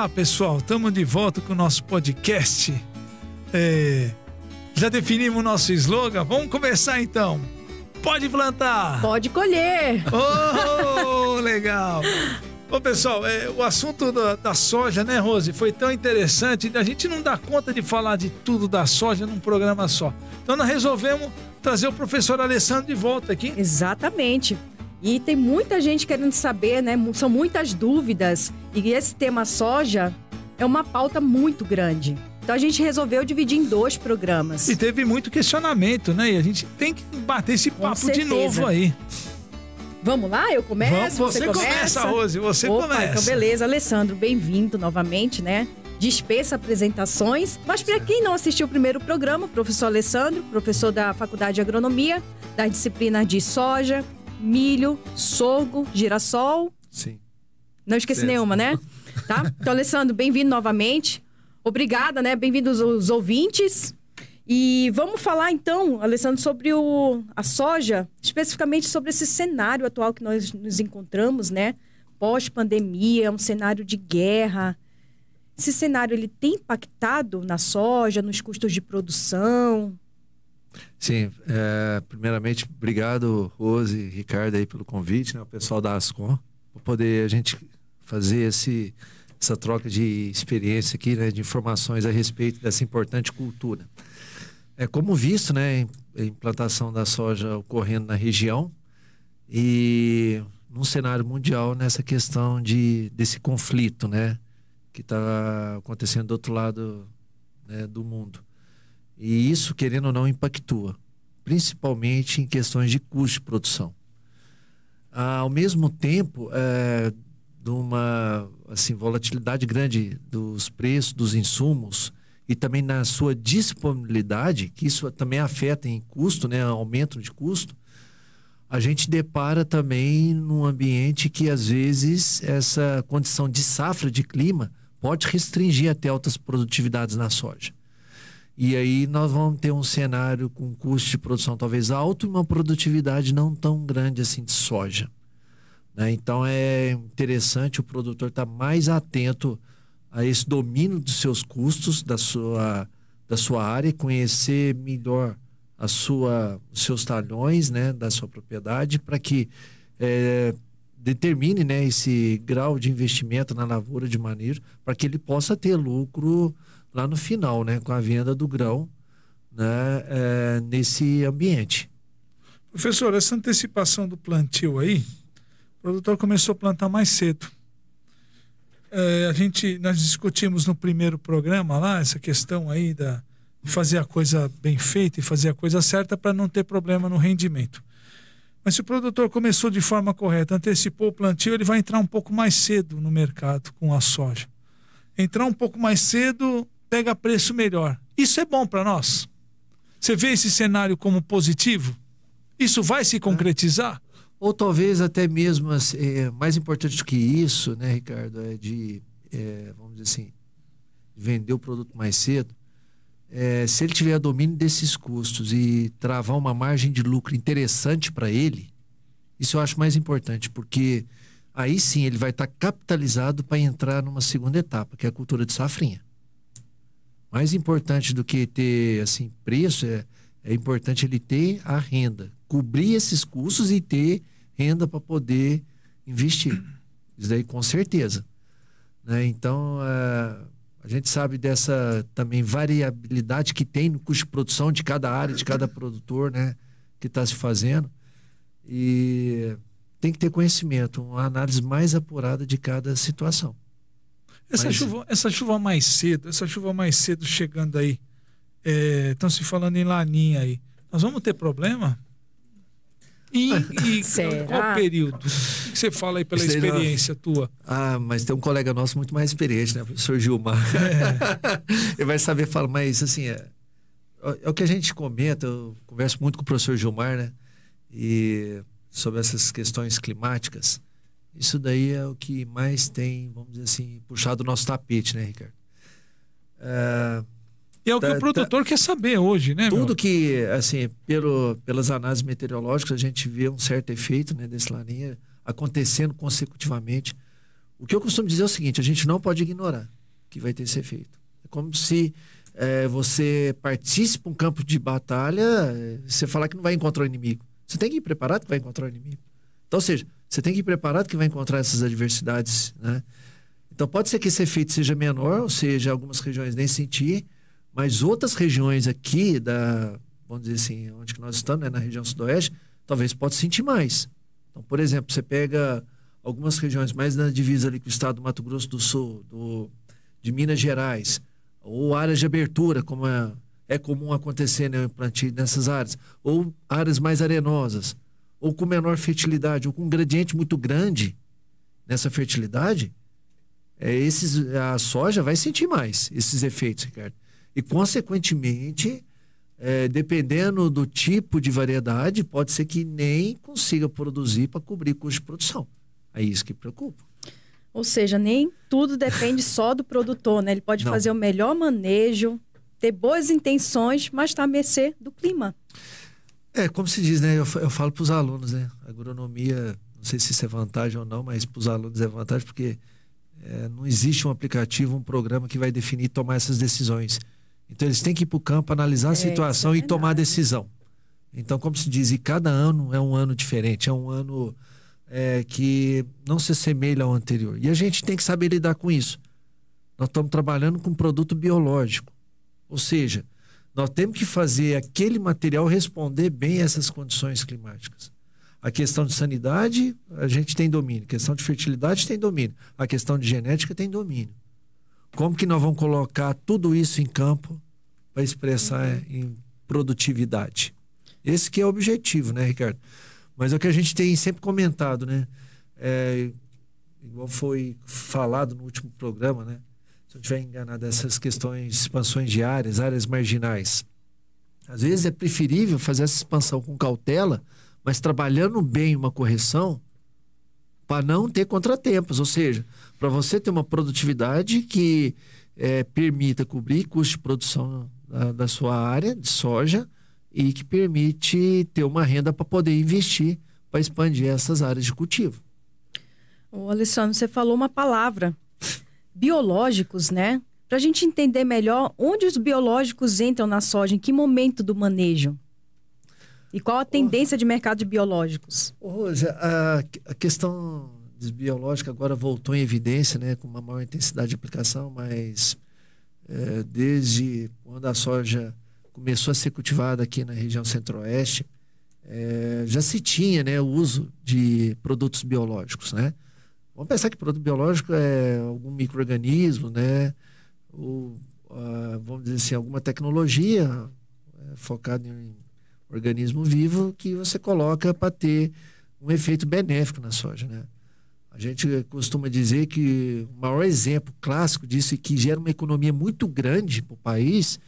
Olá, pessoal, estamos de volta com o nosso podcast. Já definimos o nosso slogan? Vamos começar então. Pode plantar. Pode colher. Oh, legal. Ô, pessoal, o assunto da soja, né, Rose, foi tão interessante. A gente não dá conta de falar de tudo da soja num programa só. Então nós resolvemos trazer o professor Alessandro de volta aqui. Exatamente. E tem muita gente querendo saber, né? São muitas dúvidas. E esse tema soja é uma pauta muito grande. Então a gente resolveu dividir em 2 programas. E teve muito questionamento, né? E a gente tem que bater esse papo de novo aí. Vamos lá? Eu começo? Você começa, Rose. Você começa. Então beleza. Alessandro, bem-vindo novamente, né? Dispensa apresentações. Mas para quem não assistiu o primeiro programa, o professor Alessandro, professor da Faculdade de Agronomia, das disciplinas de soja, milho, sorgo, girassol. Sim. Não esqueci nenhuma, né? Tá? Então, Alessandro, bem-vindo novamente. Obrigada, né? Bem-vindos os ouvintes. E vamos falar, então, Alessandro, sobre a soja, especificamente sobre esse cenário atual que nós nos encontramos, né? Pós-pandemia, um cenário de guerra. Esse cenário, ele tem impactado na soja, nos custos de produção? Sim, primeiramente, obrigado, Rose e Ricardo, aí pelo convite, né? O pessoal da Ascom, para poder a gente fazer essa troca de experiência aqui, né? De informações a respeito dessa importante cultura. Como visto, né? A implantação da soja ocorrendo na região e num cenário mundial nessa questão desse conflito, né? Que está acontecendo do outro lado, né, do mundo. E isso, querendo ou não, impactua, principalmente em questões de custo de produção. Ao mesmo tempo, de uma volatilidade grande dos preços dos insumos e também na sua disponibilidade, que isso também afeta em custo, né, aumento de custo, a gente depara também num ambiente que, às vezes, essa condição de safra de clima pode restringir até altas produtividades na soja. E aí nós vamos ter um cenário com custo de produção talvez alto e uma produtividade não tão grande assim de soja, né? Então é interessante o produtor estar mais atento a esse domínio dos seus custos, da sua área, conhecer melhor os seus talhões, né, da sua propriedade, para que determine, né, esse grau de investimento na lavoura de maneira para que ele possa ter lucro lá no final, né, com a venda do grão, né, nesse ambiente. Professor, essa antecipação do plantio aí, o produtor começou a plantar mais cedo. Nós discutimos no primeiro programa lá essa questão aí de fazer a coisa bem feita e fazer a coisa certa para não ter problema no rendimento. Mas se o produtor começou de forma correta, antecipou o plantio, ele vai entrar um pouco mais cedo no mercado com a soja. Entrar um pouco mais cedo, pega preço melhor. Isso é bom para nós? Você vê esse cenário como positivo? Isso vai se concretizar? Ou talvez até mesmo, mais importante do que isso, né, Ricardo, vamos dizer assim, vender o produto mais cedo. Se ele tiver domínio desses custos e travar uma margem de lucro interessante para ele, isso eu acho mais importante, porque aí sim ele vai estar capitalizado para entrar numa segunda etapa, que é a cultura de safrinha. Mais importante do que ter assim, preço, é importante ele ter a renda, cobrir esses custos e ter renda para poder investir. Isso daí com certeza, né? Então, a gente sabe dessa também variabilidade que tem no custo de produção de cada área, de cada produtor, né, que está se fazendo. E tem que ter conhecimento, uma análise mais apurada de cada situação. Essa chuva mais cedo chegando aí, estão se falando em laninha aí. Nós vamos ter problema? E qual período? O que você fala aí pela experiência tua? Mas tem um colega nosso muito mais experiente, né? O professor Gilmar. Ele vai saber falar, mas assim, é o que a gente comenta, eu converso muito com o professor Gilmar, né? E sobre essas questões climáticas, isso daí é o que mais tem, vamos dizer assim, puxado o nosso tapete, né, Ricardo? E é o que o produtor quer saber hoje, né? Tudo que, assim, pelas análises meteorológicas, a gente vê um certo efeito, né, desse laninha acontecendo consecutivamente. O que eu costumo dizer é o seguinte, a gente não pode ignorar que vai ter esse efeito. É como se você partisse para um campo de batalha, você falar que não vai encontrar o inimigo. Você tem que ir preparado que vai encontrar o inimigo. Então, ou seja, você tem que ir preparado que vai encontrar essas adversidades, né? Então, pode ser que esse efeito seja menor, ou seja, algumas regiões nem sentir, mas outras regiões aqui, vamos dizer assim, onde que nós estamos, né, na região sudoeste, talvez possa sentir mais. Então, por exemplo, você pega algumas regiões mais na divisa ali com o estado do Mato Grosso do Sul, de Minas Gerais, ou áreas de abertura, como é comum acontecer, né, o plantio nessas áreas, ou áreas mais arenosas, ou com menor fertilidade, ou com um gradiente muito grande nessa fertilidade, a soja vai sentir mais esses efeitos, Ricardo. E, consequentemente, dependendo do tipo de variedade, pode ser que nem consiga produzir para cobrir custo de produção. É isso que preocupa. Ou seja, nem tudo depende só do produtor, né? Ele pode fazer o melhor manejo, ter boas intenções, mas está à mercê do clima. Como se diz, né? Eu falo para os alunos, né? Agronomia, não sei se isso é vantagem ou não, mas para os alunos é vantagem porque não existe um aplicativo, um programa que vai definir e tomar essas decisões. Então, eles têm que ir para o campo, analisar a situação e tomar a decisão. Então, como se diz, e cada ano é um ano diferente, é um ano que não se assemelha ao anterior. E a gente tem que saber lidar com isso. Nós estamos trabalhando com produto biológico. Ou seja, nós temos que fazer aquele material responder bem a essas condições climáticas. A questão de sanidade, a gente tem domínio. A questão de fertilidade tem domínio. A questão de genética tem domínio. Como que nós vamos colocar tudo isso em campo para expressar em produtividade? Esse que é o objetivo, né, Ricardo? Mas é o que a gente tem sempre comentado, né? Igual foi falado no último programa, né? Se eu estiver enganado, essas questões, expansões de áreas marginais. Às vezes é preferível fazer essa expansão com cautela, mas trabalhando bem uma correção para não ter contratempos, ou seja, para você ter uma produtividade que permita cobrir custo de produção da sua área de soja e que permite ter uma renda para poder investir para expandir essas áreas de cultivo. Ô, Alessandro, você falou uma palavra, biológicos, né? Para a gente entender melhor onde os biológicos entram na soja, em que momento do manejo? E qual a tendência de mercado de biológicos? Rose, a questão biológica agora voltou em evidência, né, com uma maior intensidade de aplicação, mas desde quando a soja começou a ser cultivada aqui na região centro-oeste, já se tinha, né, o uso de produtos biológicos, né? Vamos pensar que produto biológico é algum micro-organismo, né? Ou, vamos dizer assim, alguma tecnologia focada em organismo vivo que você coloca para ter um efeito benéfico na soja, né? A gente costuma dizer que o maior exemplo clássico disso e que gera uma economia muito grande para o país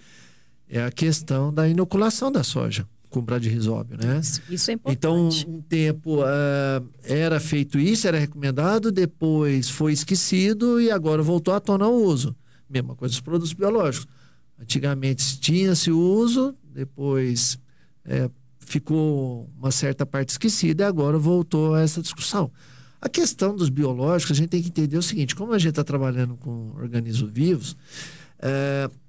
é a questão da inoculação da soja com bradyrhizóbio, né? Isso é importante. Então, um tempo era feito isso, era recomendado, depois foi esquecido e agora voltou à tona o uso. Mesma coisa dos produtos biológicos. Antigamente tinha-se o uso, depois ficou uma certa parte esquecida e agora voltou a essa discussão. A questão dos biológicos, a gente tem que entender o seguinte, como a gente está trabalhando com organismos vivos,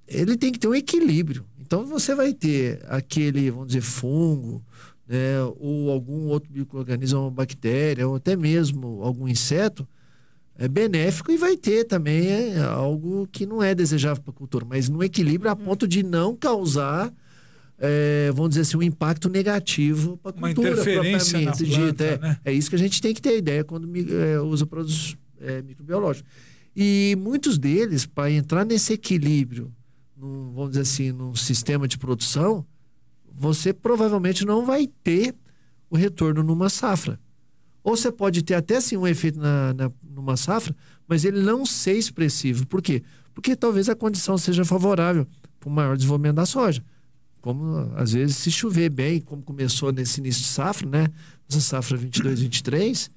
ele tem que ter um equilíbrio. Então você vai ter aquele, vamos dizer, fungo, né, ou algum outro micro-organismo, uma bactéria, ou até mesmo algum inseto, benéfico, e vai ter também algo que não é desejável para a cultura, mas no equilíbrio a ponto de não causar, vamos dizer assim, um impacto negativo para a cultura. Uma interferência na planta, né? É isso que a gente tem que ter ideia quando usa produtos microbiológicos. E muitos deles, para entrar nesse equilíbrio, vamos dizer assim, num sistema de produção, você provavelmente não vai ter o retorno numa safra. Ou você pode ter até sim um efeito numa safra, mas ele não ser expressivo. Por quê? Porque talvez a condição seja favorável para o maior desenvolvimento da soja. Como às vezes se chover bem, como começou nesse início de safra, né? Essa safra 22-23,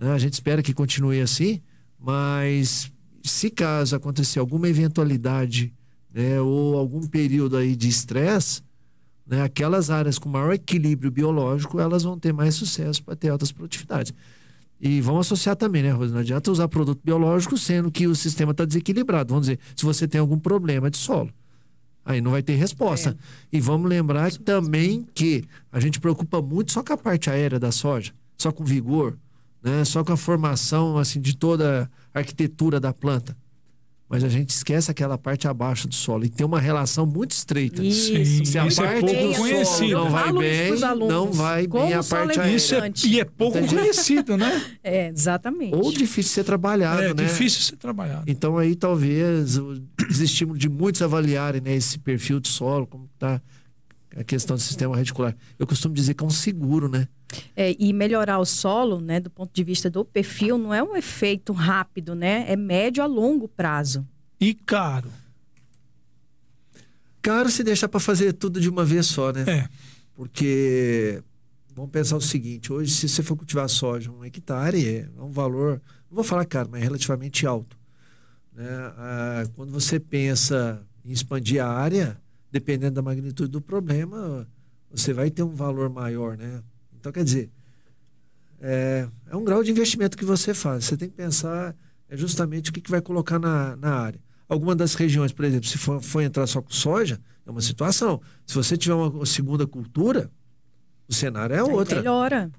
né? A gente espera que continue assim, mas se caso acontecer alguma eventualidade, né, ou algum período aí de estresse, né, aquelas áreas com maior equilíbrio biológico, elas vão ter mais sucesso para ter altas produtividades. E vamos associar também, né, Rose? Não adianta usar produto biológico sendo que o sistema está desequilibrado. Vamos dizer, se você tem algum problema de solo, aí não vai ter resposta. E vamos lembrar também que a gente preocupa muito só com a parte aérea da soja, só com vigor, né? Só com a formação assim, de toda a arquitetura da planta. Mas a gente esquece aquela parte abaixo do solo. E tem uma relação muito estreita. Isso. Se a parte do solo não vai bem, não vai bem a parte aérea. Isso e é pouco conhecido, né? Exatamente. Ou difícil de ser trabalhado, né? É difícil de ser trabalhado. Então aí talvez o desestímulo de muitos avaliarem, né, esse perfil de solo, como está a questão do sistema reticular. Eu costumo dizer que é um seguro, né? E melhorar o solo, né, do ponto de vista do perfil, não é um efeito rápido, né? É médio a longo prazo. E caro. Caro se deixar para fazer tudo de uma vez só, né? Porque vamos pensar o seguinte, hoje se você for cultivar soja, 1 hectare é um valor, não vou falar caro, mas relativamente alto, né? Quando você pensa em expandir a área, dependendo da magnitude do problema, você vai ter um valor maior, né? Então, quer dizer, é um grau de investimento que você faz. Você tem que pensar justamente o que vai colocar na área. Alguma das regiões, por exemplo, se for entrar só com soja, é uma situação. Se você tiver uma segunda cultura, o cenário é outra. Melhora.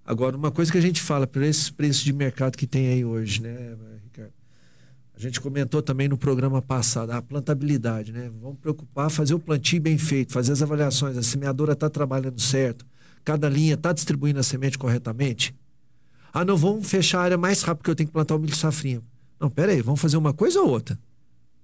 Agora, uma coisa que a gente fala, por esses preços de mercado que tem aí hoje, né, Ricardo? A gente comentou também no programa passado, a plantabilidade, né? Vamos preocupar, fazer o plantio bem feito, fazer as avaliações, a semeadora está trabalhando certo, cada linha está distribuindo a semente corretamente. Não, vamos fechar a área mais rápido porque eu tenho que plantar o milho safrinha. Não, peraí, vamos fazer uma coisa ou outra.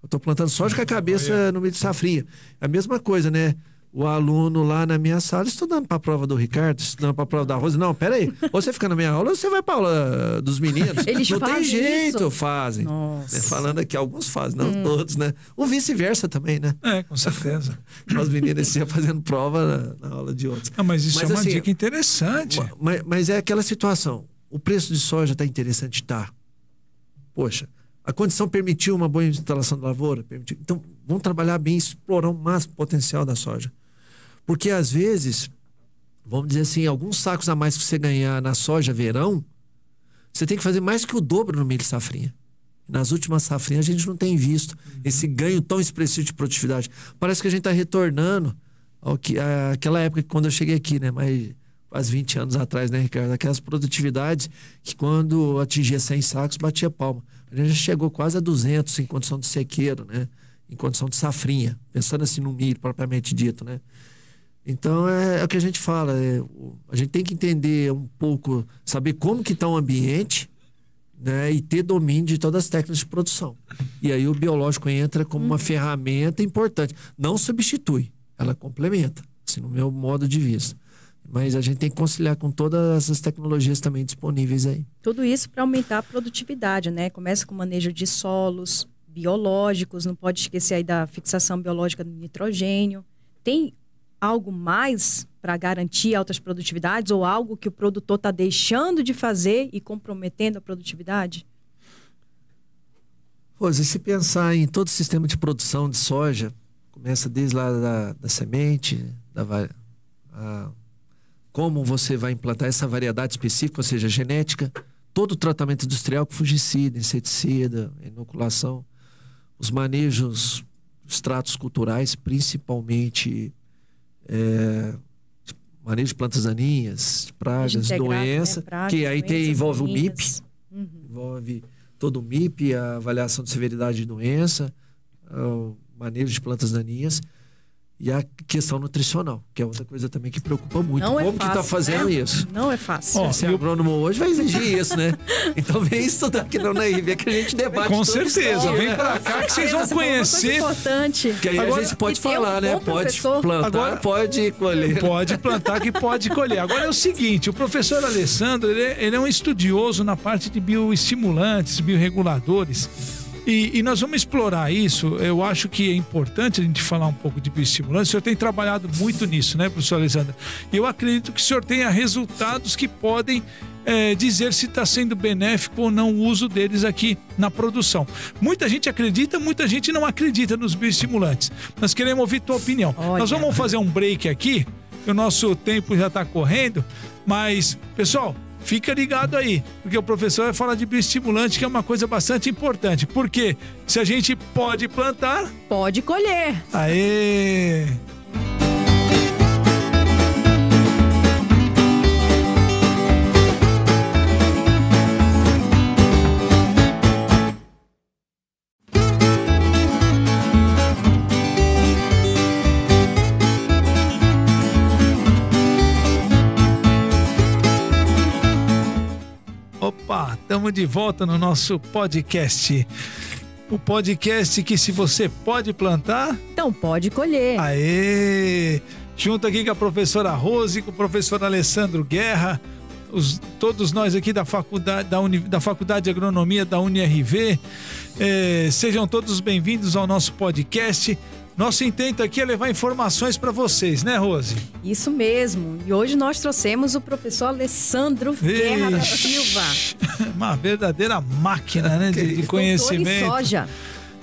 Eu estou plantando soja com a cabeça no milho safrinha. É a mesma coisa, né? O aluno lá na minha sala estudando para a prova do Ricardo, estudando para a prova da Rose. Não, peraí. Ou você fica na minha aula ou você vai para a aula dos meninos. Eles não tem jeito, isso? fazem. Nossa. Falando aqui, alguns fazem, não todos, né? O vice-versa também, né? Com certeza. Os meninos iam fazendo prova na aula de outros. Mas isso é uma dica interessante. Mas é aquela situação. O preço de soja está interessante? Tá. Poxa, a condição permitiu uma boa instalação de lavoura? Permitiu. Então, vamos trabalhar bem, explorar o máximo potencial da soja. Porque, às vezes, vamos dizer assim, alguns sacos a mais que você ganhar na soja verão, você tem que fazer mais que o dobro no milho safrinha. Nas últimas safrinhas, a gente não tem visto esse ganho tão expressivo de produtividade. Parece que a gente está retornando àquela época que quando eu cheguei aqui, né? Mas quase 20 anos atrás, né, Ricardo? Aquelas produtividades que quando atingia 100 sacos, batia palma. A gente já chegou quase a 200 em condição de sequeiro, né? Em condição de safrinha. Pensando assim no milho, propriamente dito, né? Então, é o que a gente fala. A gente tem que entender um pouco, saber como que está o ambiente, né? E ter domínio de todas as técnicas de produção. E aí o biológico entra como uma ferramenta importante. Não substitui, ela complementa, assim, no meu modo de vista. Mas a gente tem que conciliar com todas essas tecnologias também disponíveis aí. Tudo isso para aumentar a produtividade, né? Começa com o manejo de solos biológicos, não pode esquecer aí da fixação biológica do nitrogênio. Tem algo mais para garantir altas produtividades ou algo que o produtor está deixando de fazer e comprometendo a produtividade? Rose, se pensar em todo o sistema de produção de soja, começa desde lá da semente, como você vai implantar essa variedade específica, ou seja, genética, todo o tratamento industrial com fungicida, inseticida, inoculação, os manejos, os tratos culturais, principalmente manejo de plantas daninhas, pragas, doença, né? Pragas, que aí envolve o MIP, envolve todo o MIP, a avaliação de severidade de doença, o manejo de plantas daninhas e a questão nutricional, que é outra coisa também que preocupa muito. Não como que está fazendo isso? Não é fácil. Esse agrônomo hoje vai exigir isso, né? Então vem estudar aqui na UNIRV que a gente debate. Com certeza, vem pra cá que vocês vão conhecer. Importante. Que aí agora, a gente pode falar, né? Pode plantar, agora, pode colher. Pode plantar que pode colher. Agora é o seguinte, o professor Alessandro, ele é um estudioso na parte de bioestimulantes, bioreguladores. E nós vamos explorar isso. Eu acho que é importante a gente falar um pouco de bioestimulantes. O senhor tem trabalhado muito nisso, né, professor Alessandro? Eu acredito que o senhor tenha resultados que podem dizer se está sendo benéfico ou não o uso deles aqui na produção. Muita gente acredita, muita gente não acredita nos bioestimulantes. Nós queremos ouvir tua opinião. Olha. Nós vamos fazer um break aqui, o nosso tempo já está correndo, mas, pessoal, fica ligado aí, porque o professor vai falar de bioestimulante, que é uma coisa bastante importante. Porque se a gente pode plantar, pode colher. Aê! Opa, estamos de volta no nosso podcast. O podcast que, se você pode plantar, então pode colher. Aê! Junto aqui com a professora Rose, com o professor Alessandro Guerra, todos nós aqui da faculdade, da Faculdade de Agronomia da UniRV. Sejam todos bem-vindos ao nosso podcast. Nosso intento aqui é levar informações para vocês, né, Rose? Isso mesmo. E hoje nós trouxemos o professor Alessandro Guerra da Silva. Uma verdadeira máquina, né, de conhecimento. Doutor em soja.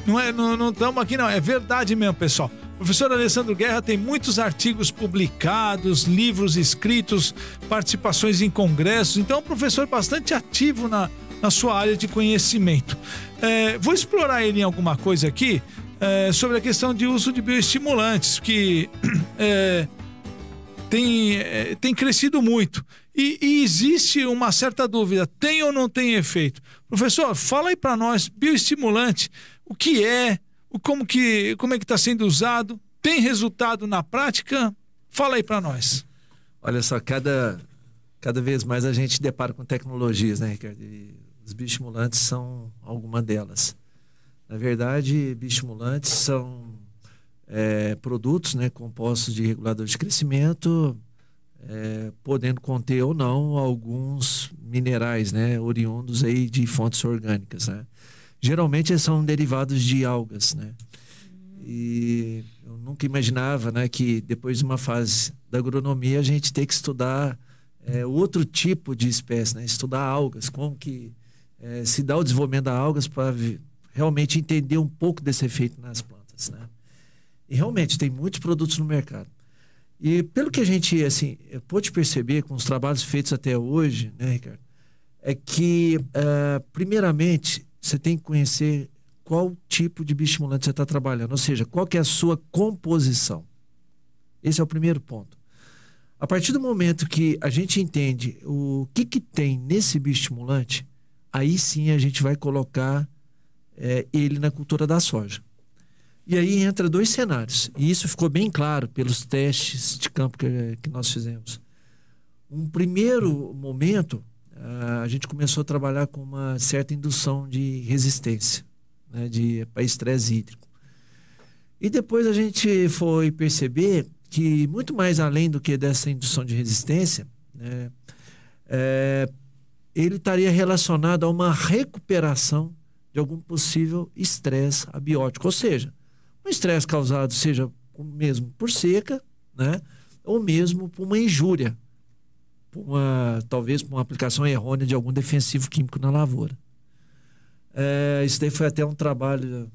Não estamos aqui, não. É verdade mesmo, pessoal. O professor Alessandro Guerra tem muitos artigos publicados, livros escritos, participações em congressos. Então, é um professor bastante ativo na sua área de conhecimento. Vou explorar ele em alguma coisa aqui. Sobre a questão de uso de bioestimulantes, que tem crescido muito. E existe uma certa dúvida, tem ou não tem efeito? Professor, fala aí para nós, bioestimulante, o que é, como é que está sendo usado, tem resultado na prática? Fala aí para nós. Olha só, cada vez mais a gente depara com tecnologias, né, Ricardo? E os bioestimulantes são alguma delas. Na verdade, bioestimulantes são produtos, né, compostos de reguladores de crescimento, podendo conter ou não alguns minerais, né, oriundos aí de fontes orgânicas, né? Geralmente eles são derivados de algas, né? E eu nunca imaginava, né, que depois de uma fase da agronomia a gente tem que estudar outro tipo de espécie, né? Estudar algas, como que se dá o desenvolvimento das algas para realmente entender um pouco desse efeito nas plantas, né? E realmente tem muitos produtos no mercado. E pelo que a gente pôde perceber com os trabalhos feitos até hoje, né, Ricardo, é que primeiramente você tem que conhecer qual tipo de bioestimulante você está trabalhando, ou seja, qual que é a sua composição. Esse é o primeiro ponto. A partir do momento que a gente entende o que tem nesse bioestimulante, aí sim a gente vai colocar ele na cultura da soja. E aí entra dois cenários. E isso ficou bem claro pelos testes de campo que nós fizemos. Um primeiro momento, a gente começou a trabalhar com uma certa indução de resistência, né, para estresse hídrico. E depois a gente foi perceber que, muito mais além do que dessa indução de resistência, né, ele estaria relacionado a uma recuperação de algum possível estresse abiótico, ou seja, um estresse causado seja mesmo por seca, né, ou mesmo por uma injúria, talvez por uma aplicação errônea de algum defensivo químico na lavoura. Isso daí foi até um trabalho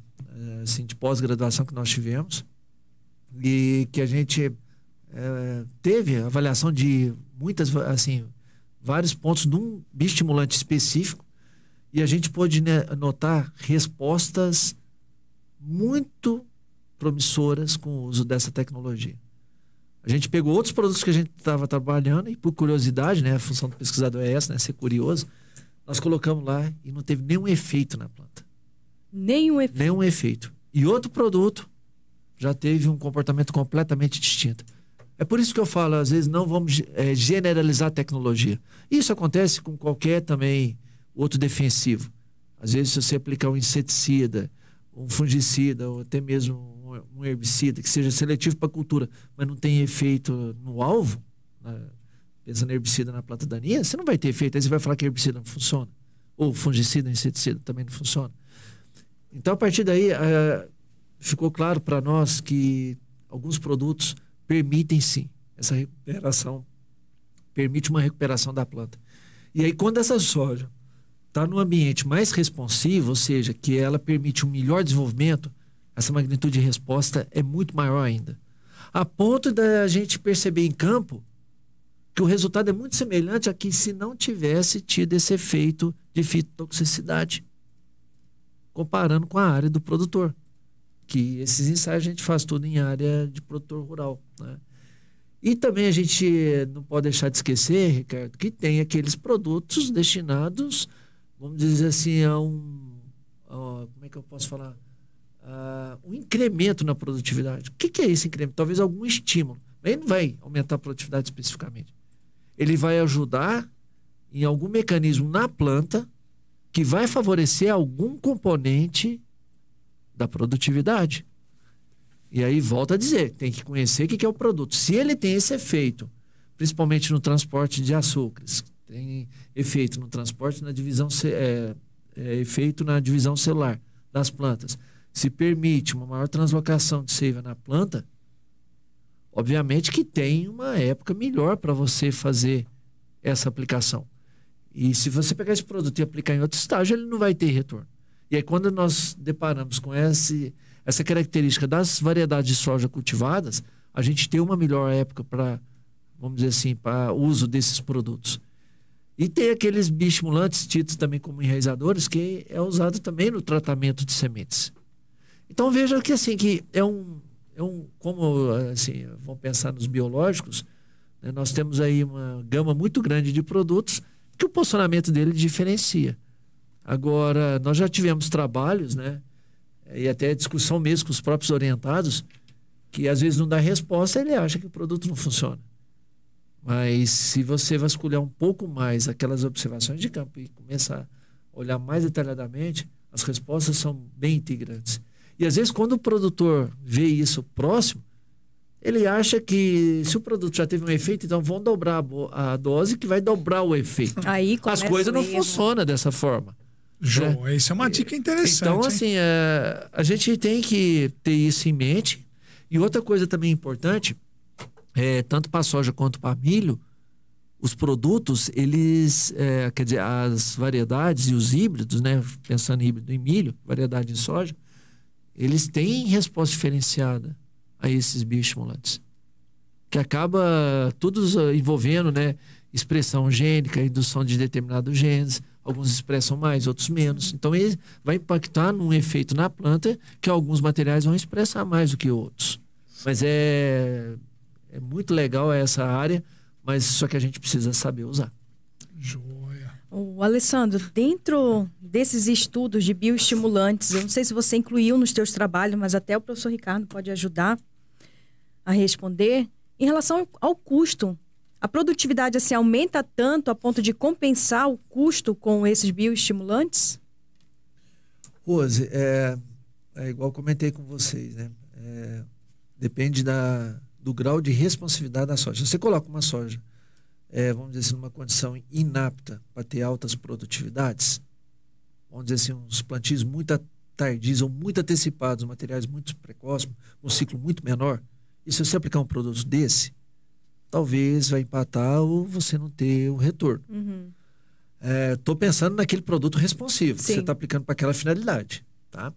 de pós-graduação que nós tivemos e que a gente teve avaliação de vários pontos de um bioestimulante específico. E a gente pôde notar respostas muito promissoras com o uso dessa tecnologia. A gente pegou outros produtos que a gente estava trabalhando e, por curiosidade, né, a função do pesquisador é essa, né, ser curioso, nós colocamos lá e não teve nenhum efeito na planta. Nenhum efeito? Nenhum efeito. E outro produto já teve um comportamento completamente distinto. É por isso que eu falo, às vezes não vamos generalizar a tecnologia. Isso acontece com qualquer também outro defensivo. Às vezes, se você aplicar um inseticida, um fungicida, ou até mesmo um herbicida, que seja seletivo para a cultura, mas não tem efeito no alvo, pensando em herbicida na planta daninha, você não vai ter efeito. Aí você vai falar que herbicida não funciona. Ou fungicida, inseticida também não funciona. Então, a partir daí, ficou claro para nós que alguns produtos permitem sim essa recuperação, permite uma recuperação da planta. E aí, quando essa soja está num ambiente mais responsivo, ou seja, que ela permite um melhor desenvolvimento, essa magnitude de resposta é muito maior ainda. A ponto da gente perceber em campo que o resultado é muito semelhante a que se não tivesse tido esse efeito de fitotoxicidade, comparando com a área do produtor, que esses ensaios a gente faz tudo em área de produtor rural, né? E também a gente não pode deixar de esquecer, Ricardo, que tem aqueles produtos destinados, vamos dizer assim, como é que eu posso falar? Um incremento na produtividade. O que é esse incremento? Talvez algum estímulo. Ele não vai aumentar a produtividade especificamente. Ele vai ajudar em algum mecanismo na planta que vai favorecer algum componente da produtividade. E aí, volta a dizer, tem que conhecer o que é o produto. Se ele tem esse efeito, principalmente no transporte de açúcares, tem efeito no transporte, na divisão, efeito na divisão celular das plantas, se permite uma maior translocação de seiva na planta, obviamente que tem uma época melhor para você fazer essa aplicação. E se você pegar esse produto e aplicar em outro estágio, ele não vai ter retorno. E aí, quando nós deparamos com essa característica das variedades de soja cultivadas, a gente tem uma melhor época para, vamos dizer assim, para uso desses produtos. E tem aqueles bioestimulantes tidos também como enraizadores, que é usado também no tratamento de sementes. Então veja que assim, que como assim, vamos pensar nos biológicos, né, nós temos aí uma gama muito grande de produtos que o posicionamento dele diferencia. Agora, nós já tivemos trabalhos, né, e até discussão mesmo com os próprios orientados, que às vezes não dá resposta, ele acha que o produto não funciona. Mas se você vasculhar um pouco mais aquelas observações de campo e começar a olhar mais detalhadamente, as respostas são bem integrantes. E às vezes quando o produtor vê isso próximo, ele acha que se o produto já teve um efeito, então vão dobrar a dose que vai dobrar o efeito. Aí as coisas não funcionam dessa forma. João, né? Isso é uma dica interessante. Então, assim, a gente tem que ter isso em mente. E outra coisa também importante, tanto para soja quanto para milho, os produtos, eles, quer dizer, as variedades e os híbridos, né? Pensando em híbrido em milho, variedade em soja, eles têm resposta diferenciada a esses bioestimulantes, que acaba todos envolvendo, né, expressão gênica, indução de determinados genes, alguns expressam mais, outros menos. Então ele vai impactar num efeito na planta que alguns materiais vão expressar mais do que outros. Mas é muito legal essa área, mas só que a gente precisa saber usar. Joia. O Alessandro, dentro desses estudos de bioestimulantes, eu não sei se você incluiu nos teus trabalhos, mas até o professor Ricardo pode ajudar a responder. Em relação ao custo, a produtividade assim, aumenta tanto a ponto de compensar o custo com esses bioestimulantes? Rose, é igual comentei com vocês, né? Depende do grau de responsividade da soja. Se você coloca uma soja, vamos dizer assim, numa condição inapta para ter altas produtividades, vamos dizer assim, uns plantios muito tardios ou muito antecipados, materiais muito precoces, um ciclo muito menor, e se você aplicar um produto desse, talvez vai empatar ou você não ter o retorno. Estou pensando naquele produto responsivo, que você está aplicando para aquela finalidade. Tá?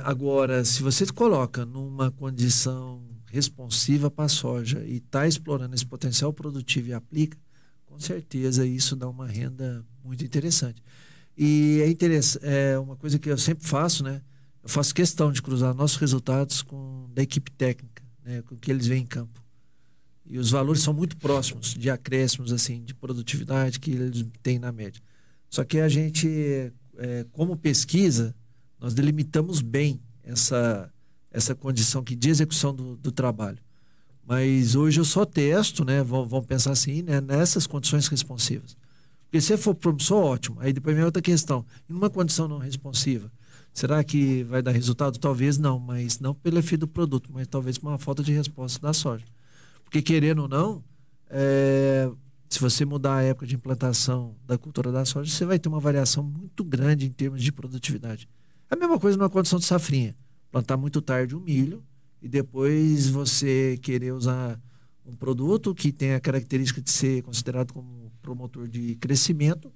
Agora, se você coloca numa condição responsiva para a soja e está explorando esse potencial produtivo e aplica, com certeza isso dá uma renda muito interessante. E é uma coisa que eu sempre faço, né? Eu faço questão de cruzar nossos resultados com da equipe técnica, né? Com o que eles veem em campo. E os valores são muito próximos de acréscimos assim, de produtividade que eles têm na média. Só que a gente, como pesquisa, nós delimitamos bem essa condição de execução do trabalho. Mas hoje eu só testo, né? Vamos pensar assim, né? Nessas condições responsivas. Porque se for promissor, ótimo. Aí depois vem outra questão. E numa condição não responsiva, será que vai dar resultado? Talvez não, mas não pelo efeito do produto, mas talvez por uma falta de resposta da soja. Porque querendo ou não, se você mudar a época de implantação da cultura da soja, você vai ter uma variação muito grande em termos de produtividade. É a mesma coisa numa condição de safrinha. Plantar muito tarde o milho e depois você querer usar um produto que tem a característica de ser considerado como promotor de crescimento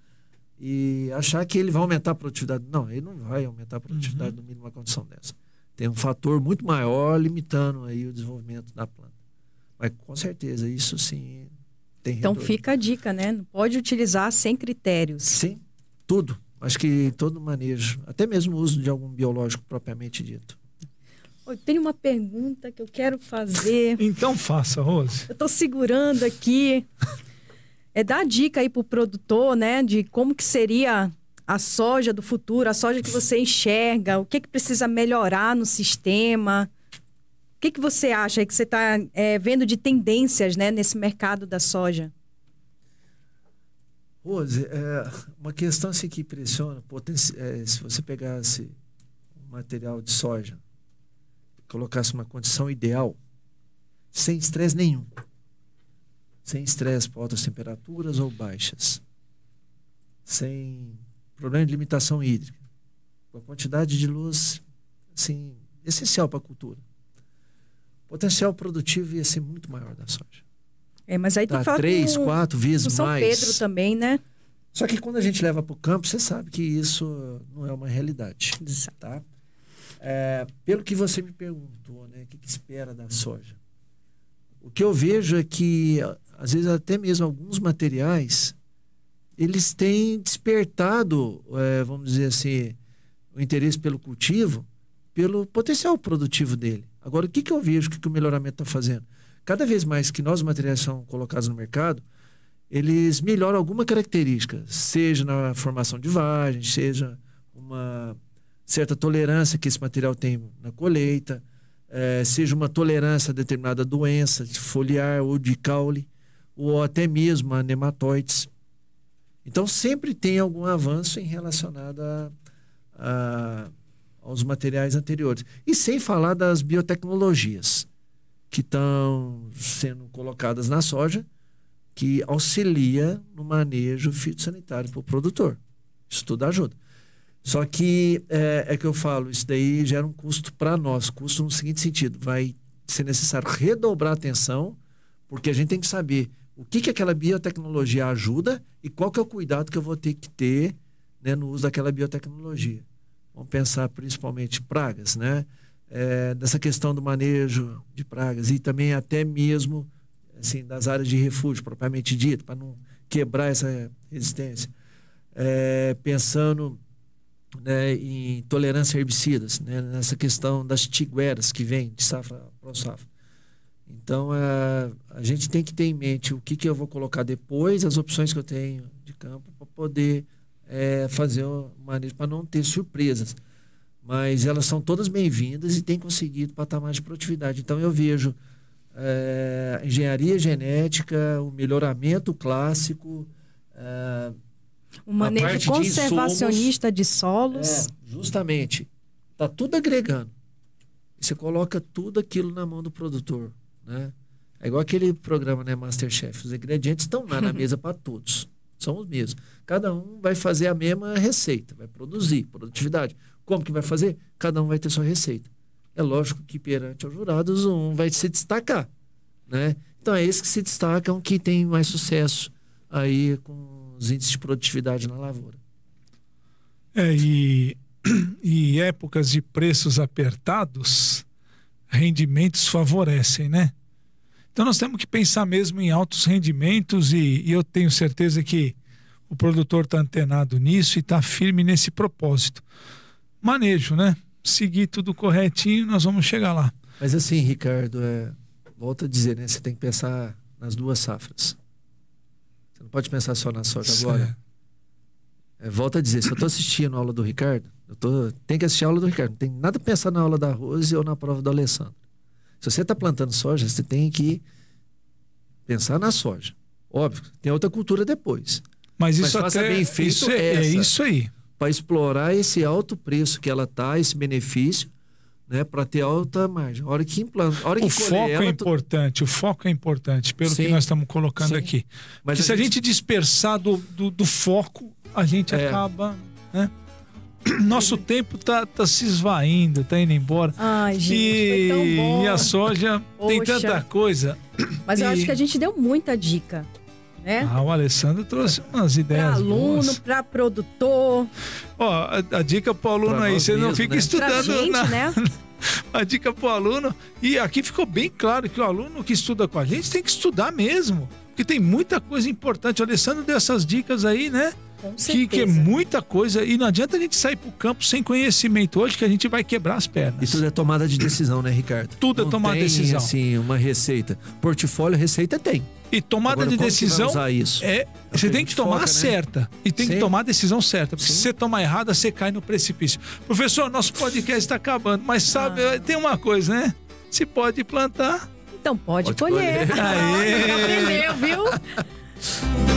e achar que ele vai aumentar a produtividade. Não, ele não vai aumentar a produtividade do milho numa condição dessa. Tem um fator muito maior limitando aí o desenvolvimento da planta. Mas com certeza, isso sim tem Então retorno. fica a dica, né? Não pode utilizar sem critérios. Sim, tudo. Acho que todo manejo, até mesmo o uso de algum biológico propriamente dito. Eu tenho uma pergunta que eu quero fazer. Então faça, Rose. Eu estou segurando aqui. Dar dica aí para o produtor, né? De como que seria a soja do futuro, a soja que você enxerga, o que precisa melhorar no sistema. O que você acha aí que você está vendo de tendências, né, nesse mercado da soja? Rose, uma questão assim que impressiona, se você pegasse um material de soja, colocasse uma condição ideal, sem estresse nenhum, sem estresse por altas temperaturas ou baixas, sem problema de limitação hídrica, com a quantidade de luz assim, essencial para a cultura, o potencial produtivo ia ser muito maior da soja. Mas aí tem que falar 3, 4 vezes São mais. Pedro também, né? Só que quando a gente leva para o campo, você sabe que isso não é uma realidade. Tá? Pelo que você me perguntou, né, o que espera da soja? O que eu vejo é que, às vezes, até mesmo alguns materiais, eles têm despertado, vamos dizer assim, o interesse pelo cultivo, pelo potencial produtivo dele. Agora, o que eu vejo que o melhoramento está fazendo? Cada vez mais que novos materiais são colocados no mercado, eles melhoram alguma característica, seja na formação de vagem, seja uma certa tolerância que esse material tem na colheita, seja uma tolerância a determinada doença de foliar ou de caule, ou até mesmo a nematóides. Então, sempre tem algum avanço em relacionado aos materiais anteriores. E sem falar das biotecnologias que estão sendo colocadas na soja, que auxilia no manejo fitossanitário para o produtor. Isso tudo ajuda. Só que, que eu falo, isso daí gera um custo para nós. Custo no seguinte sentido, vai ser necessário redobrar a atenção, porque a gente tem que saber o que aquela biotecnologia ajuda e qual que é o cuidado que eu vou ter que ter, né, no uso daquela biotecnologia. Vamos pensar principalmente pragas, né? Dessa questão do manejo de pragas e também até mesmo assim, das áreas de refúgio, propriamente dito, para não quebrar essa resistência. Pensando, né, em tolerância a herbicidas, né, nessa questão das tigueras que vem de safra para safra. Então, a gente tem que ter em mente o que eu vou colocar depois, as opções que eu tenho de campo para poder fazer o manejo, para não ter surpresas. Mas elas são todas bem-vindas e têm conseguido patamares de produtividade. Então, eu vejo a engenharia genética, o melhoramento clássico, o manejo conservacionista de solos. Justamente. Está tudo agregando. E você coloca tudo aquilo na mão do produtor. Né? É igual aquele programa, né, Masterchef. Os ingredientes estão lá na mesa para todos. São os mesmos. Cada um vai fazer a mesma receita, vai produzir, produtividade. Como que vai fazer? Cada um vai ter sua receita. É lógico que perante aos jurados um vai se destacar, né? Então é esse que se destacam que tem mais sucesso aí com os índices de produtividade na lavoura. E épocas de preços apertados, rendimentos favorecem, né? Então nós temos que pensar mesmo em altos rendimentos e eu tenho certeza que o produtor está antenado nisso e está firme nesse propósito. Manejo, né? Seguir tudo corretinho, nós vamos chegar lá. Mas assim, Ricardo, volto a dizer, né? Você tem que pensar nas duas safras. Você não pode pensar só na soja agora. Volto a dizer, se eu estou assistindo a aula do Ricardo, tem que assistir a aula do Ricardo. Não tem nada para pensar na aula da Rose ou na prova do Alessandro. Se você está plantando soja, você tem que pensar na soja. Óbvio, tem outra cultura depois. Mas isso faça até bem feito é isso aí. Para explorar esse alto preço que ela tá, esse benefício, né, para ter alta margem. A hora que implanta, o foco é importante, o foco é importante, pelo que nós estamos colocando aqui. Mas se a gente dispersar do foco, a gente acaba, né? Nosso tempo tá se esvaindo, tá indo embora. Ai, gente, foi tão bom. E a soja tem tanta coisa. Mas eu acho que a gente deu muita dica, né? O Alessandro trouxe umas ideias para aluno, para produtor. Ó, a dica pro aluno aí, você não fica estudando pra gente, né? Uma dica pro aluno. E aqui ficou bem claro que o aluno que estuda com a gente tem que estudar mesmo. Porque tem muita coisa importante. O Alessandro deu essas dicas aí, né? Com certeza. Que é muita coisa. E não adianta a gente sair pro campo sem conhecimento hoje, que a gente vai quebrar as pernas. E tudo é tomada de decisão, né, Ricardo? Tudo é tomada de decisão. Assim, uma receita. Portfólio, receita tem. E tomada Agora, de como decisão que vai usar isso? você tem que tomar foca, né? certa. E tem que Sim. tomar a decisão certa. Porque Sim. se você tomar errada, você cai no precipício. Professor, nosso podcast está acabando. Mas sabe, tem uma coisa, né? Se pode plantar. Então pode Pode colher. colher. Aê! Aprendeu, viu?